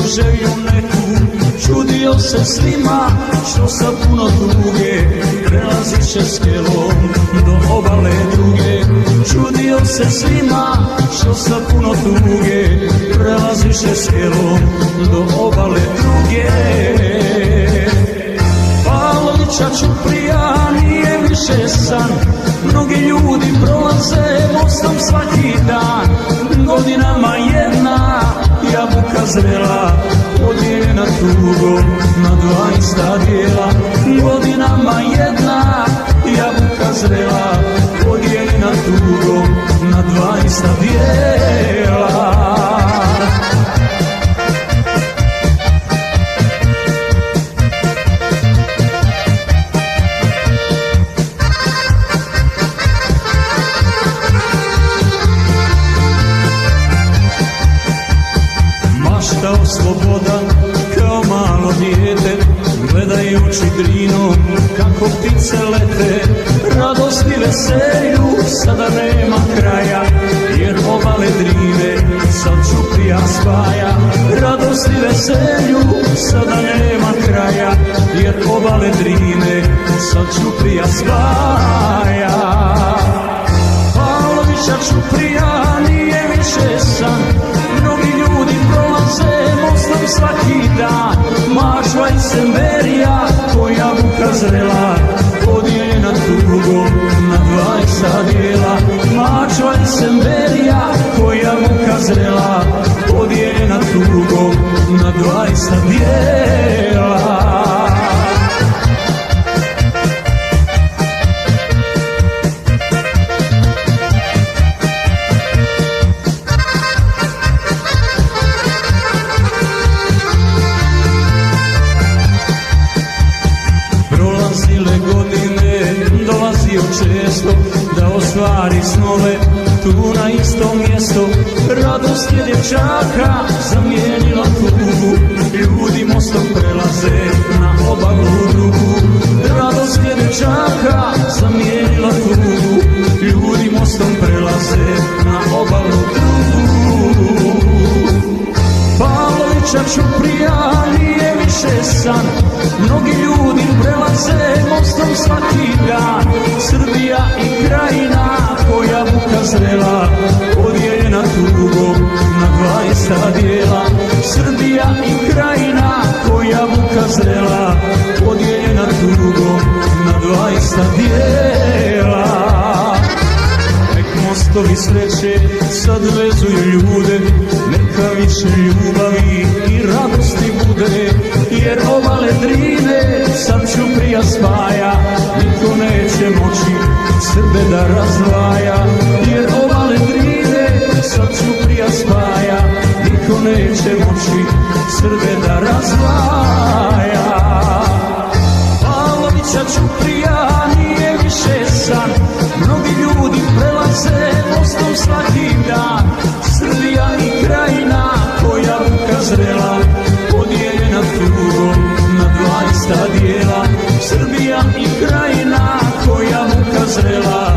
želju neku, čudio se svima što sa puno tuge prelaziše skelom do obale druge. Čudio se svima što sa puno tuge prelaziše skelom do obale druge. Pavlovića Ćuprija nije više san, mnogi ljudi prolaze mostom svaki dan. Godinama jedna jabuka zrela, podijeljena tugom na dva ista dijela. Godinama jedna jabuka zrela, podijeljena tugom na dva ista dijela. Maštao slobodan kao malo dijete, gledajući Drinom kako ptice lete. Radost i veselju sada nema kraja, jer obale Drine sad Ćuprija spaja. Radost i veselju sada nema kraja, jer obale Drine sad Ćuprija spaja. Pavlovića Ćuprija nije više san, mnogi ljudi prolaze mostom svaki dan. Mašva i Semberija ko jabuka zrela, podijeljena tugom na dva ista dijela. Mašva i Semberija ko jabuka zrela, podijeljena tugom na dva ista dijela. Prolazile godine, dolazio često da ostvari snove tu na isto mjesto. Radost je dječaka zamijenila tugu, ljudi mostom prelaze na obalu drugu. Radost je dječaka zamijenila tugu, ljudi mostom prelaze na obalu drugu. Pavlovića Ćuprija nije više san, mnogi ljudi prelaze mostom svaki dan. Srbija i Krajina ko jabuka zrela, podijeljena tugom na dva ista dijela. Srbija i Krajina ko jabuka zrela, podijeljena tugom na dva ista dijela. Nek mostovi sreće sad vezuju ljude, neka više ljubavi i radosti bude, jer obale Drine sad Ćuprija spaja. Niko neće moći Srbe da razdvaja, jer obale Drine sad Ćuprija spaja. Niko neće moći Srbe da razdvaja. Pavlovića Ćuprija nije više san, mnogi ljudi prelaze mostom svaki dan. Srbija i Krajina ko jabuka zrela, podijeljena tugom na dva ista dijela. Srbija i Krajina ko jabuka zrela,